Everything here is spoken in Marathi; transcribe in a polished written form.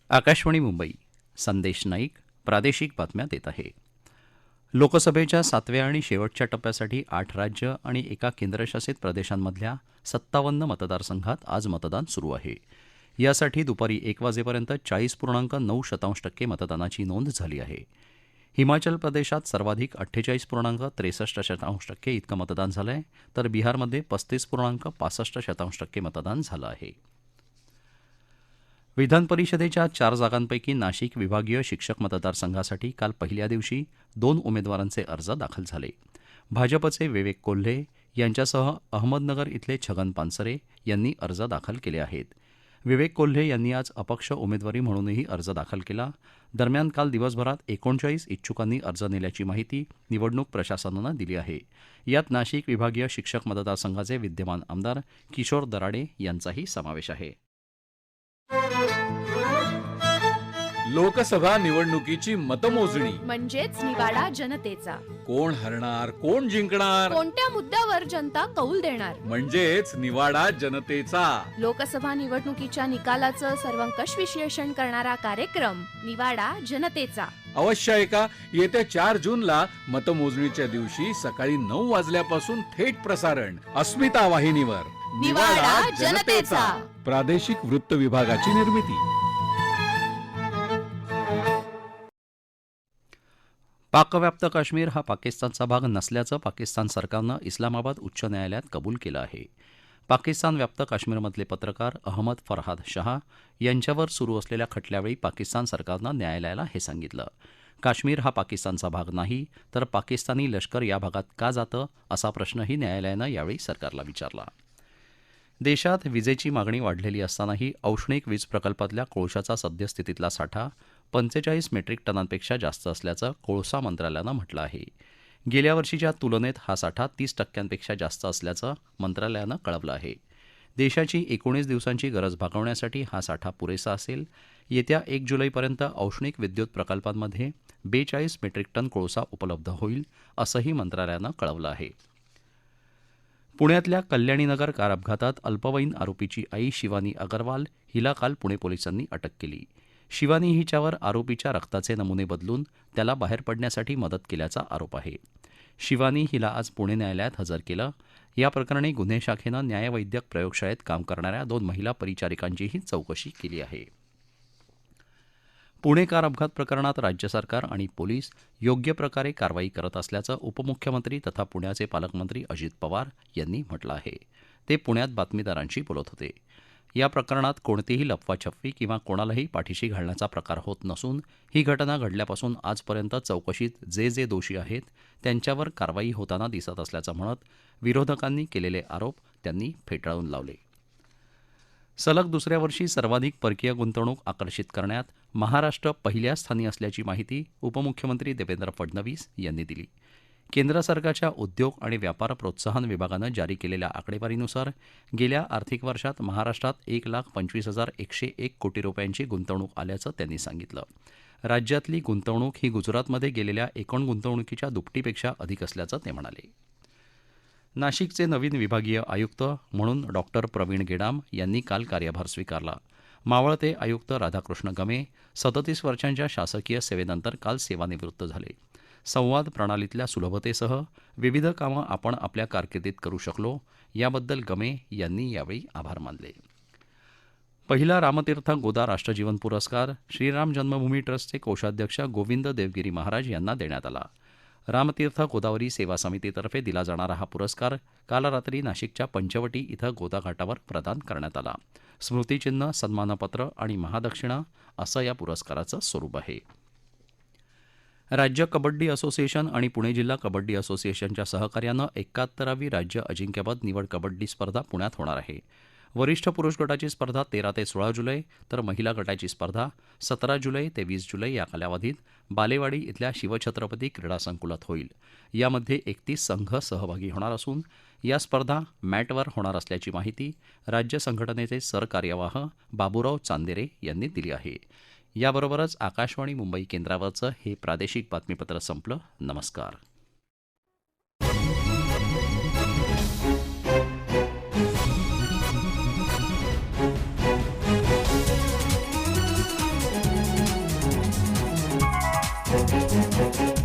आकाशवाणी मुंबई. संदेश नाईक प्रादेशिक बातम्या देत आहे. लोकसभेच्या 7व्या आणि शेवटच्या टप्प्यासाठी 8 राज्य आणि एका केंद्रशासित प्रदेशांमधल्या 57 मतदारसंघात आज मतदान सुरू आहे. यासाठी दुपारी 1 वाजेपर्यंत 40.9% मतदानाची नोंद झाली आहे. हिमाचल प्रदेशात सर्वाधिक 48.63% इतकं मतदान झालं आहे, तर बिहारमध्ये 35.65% मतदान झालं आहे. विधान परिषदेच्या 4 जागांपैकी नाशिक विभागीय शिक्षक मतदारसंघासाठी काल पहिल्या दिवशी 2 उमेदवारांचे अर्ज दाखल झाले. भाजपचे विवेक कोल्हे यांच्यासह अहमदनगर इथले छगन पानसरे यांनी अर्ज दाखल केले आहेत. विवेक कोल्हे यांनी आज अपक्ष उमेदवारी म्हणूनही अर्ज दाखल केला. दरम्यान काल दिवसभरात 39 इच्छुकांनी अर्ज नेल्याची माहिती निवडणूक प्रशासनानं दिली आहे. यात नाशिक विभागीय शिक्षक मतदारसंघाचे विद्यमान आमदार किशोर दराडे यांचाही समावेश आहे. लोकसभा निवडणुकीची मतमोजणी म्हणजेच निवाडा जनतेचा. कोण हरणार, कोण जिंकणार, कोणत्या मुद्द्यावर जनता कौल देणार, म्हणजेच निवाडा जनतेचा. लोकसभा निवडणुकीच्या निकालाचं सर्वंकष विश्लेषण करणारा कार्यक्रम निवाडा जनतेचा. अवश्य ऐका. येत्या 4 जूनला मतमोजणीच्या दिवशी सकाळी 9 वाजल्यापासून थेट प्रसारण अस्मिता वाहिनीवर. निवाडा जनतेचा. प्रादेशिक वृत्त विभागाची निर्मिती. पाकव्याप्त काश्मीर हा पाकिस्तानचा भाग नसल्याचं पाकिस्तान सरकारनं इस्लामाबाद उच्च न्यायालयात कबूल केलं आहे. पाकिस्तान व्याप्त काश्मीरमधले पत्रकार अहमद फरहाद शहा यांच्यावर सुरू असलेल्या खटल्यावेळी पाकिस्तान सरकारनं न्यायालयाला हे सांगितलं. काश्मीर हा पाकिस्तानचा भाग नाही, तर पाकिस्तानी लष्कर या भागात का जातं असा प्रश्नही न्यायालयानं यावेळी सरकारला विचारला. देशात विजेची मागणी वाढलेली असतानाही औष्णिक वीज प्रकल्पातल्या कोळशाचा सद्यस्थितीतला साठा 45 मेट्रिक टनांपेक्षा जास्त असल्याचं कोळसा मंत्रालयानं म्हटलं आहे. गेल्या वर्षीच्या तुलनेत हा साठा 30% जास्त असल्याचं मंत्रालयानं कळवलं आहे. देशाची 19 दिवसांची गरज भागवण्यासाठी हा साठा पुरेसा असेल. येत्या 1 जुलैपर्यंत औष्णिक विद्युत प्रकल्पांमध्ये 42 मेट्रिक टन कोळसा उपलब्ध होईल, असंही मंत्रालयानं कळवलं आहे. पुण्यातल्या कल्याणीनगर कार अपघातात अल्पवयीन आरोपीची आई शिवानी अगरवाल हिला काल पुणे पोलिसांनी अटक केली. शिवानी हिच्यावर आरोपीच्या रक्ताचे नमुने बदलून त्याला बाहेर पडण्यासाठी मदत केल्याचा आरोप आहे. शिवानी हिला आज पुणे न्यायालयात हजर केलं. या प्रकरणी गुन्हे शाखेनं न्यायवैद्यक प्रयोगशाळेत काम करणाऱ्या 2 महिला परिचारिकांचीही चौकशी केली आहे. पुणे कार अपघात प्रकरणात राज्य सरकार आणि पोलीस योग्य प्रकारे कारवाई करत असल्याचं उपमुख्यमंत्री तथा पुण्याचे पालकमंत्री अजित पवार यांनी म्हटलं आहे. ते पुण्यात बातमीदारांशी बोलत होते. या प्रकरणात कोणतीही लपवाछपवी किंवा कोणालाही पाठीशी घालण्याचा प्रकार होत नसून ही घटना घडल्यापासून आजपर्यंत चौकशीत जे दोषी आहेत त्यांच्यावर कारवाई होताना दिसत असल्याचं म्हणत विरोधकांनी केलेले आरोप त्यांनी फेटाळून लावले. सलग दुसऱ्या वर्षी सर्वाधिक परकीय गुंतवणूक आकर्षित करण्यात महाराष्ट्र पहिल्या स्थानी असल्याची माहिती उपमुख्यमंत्री देवेंद्र फडणवीस यांनी दिली. केंद्र सरकारच्या उद्योग आणि व्यापार प्रोत्साहन विभागानं जारी केलेल्या आकडेवारीनुसार गेल्या आर्थिक वर्षात महाराष्ट्रात 1,25,101 कोटी रुपयांची गुंतवणूक आल्याचं त्यांनी सांगितलं. राज्यातली गुंतवणूक ही गुजरातमध्ये गेलेल्या एकूण गुंतवणुकीच्या दुपटीपेक्षा अधिक असल्याचं ते म्हणाले. नाशिकचे नवीन विभागीय आयुक्त म्हणून डॉक्टर प्रवीण गेडाम यांनी काल कार्यभार स्वीकारला. मावळते आयुक्त राधाकृष्ण गमे 37 वर्षांच्या शासकीय सेवेनंतर काल सेवानिवृत्त झाले. संवाद प्रणालीतल्या सुलभतेसह विविध कामं आपण आपल्या कारकिर्दीत करू शकलो, याबद्दल गमे यांनी यावेळी आभार मानले. पहिला रामतीर्थ गोदा राष्ट्रजीवन पुरस्कार श्रीराम जन्मभूमी ट्रस्टचे कोषाध्यक्ष गोविंद देवगिरी महाराज यांना देण्यात आला. रामतीर्थ गोदावरी सेवा समितीतर्फे दिला जाणारा हा पुरस्कार काल रात्री नाशिकच्या पंचवटी इथं गोदा घाटावर प्रदान करण्यात आला. स्मृतिचिन्ह, सन्मानपत्र आणि महादक्षिणा असं या पुरस्काराचं स्वरूप आहे. राज्य कबड्डी असोसिएशन आणि पुणे जिल्हा कबड्डी असोसिएशनच्या सहकार्यानं 71वी राज्य अजिंक्यपद निवड कबड्डी स्पर्धा पुण्यात होणार आहे. वरिष्ठ पुरुष गटाची स्पर्धा 13 ते 16 जुलै तर महिला गटाची स्पर्धा 17 जुलै ते 20 जुलै या कालावधीत बालेवाडी इथल्या शिवछत्रपती क्रीडा संकुलात होईल. यामध्ये 31 संघ सहभागी होणार असून या स्पर्धा मॅटवर होणार असल्याची माहिती राज्य संघटनेचे सरकार्यवाह बाबूराव चांदेरे यांनी दिली आहे. याबरोबरच आकाशवाणी मुंबई केंद्रावरचं हे प्रादेशिक बातमीपत्र संपलं. नमस्कार. आहे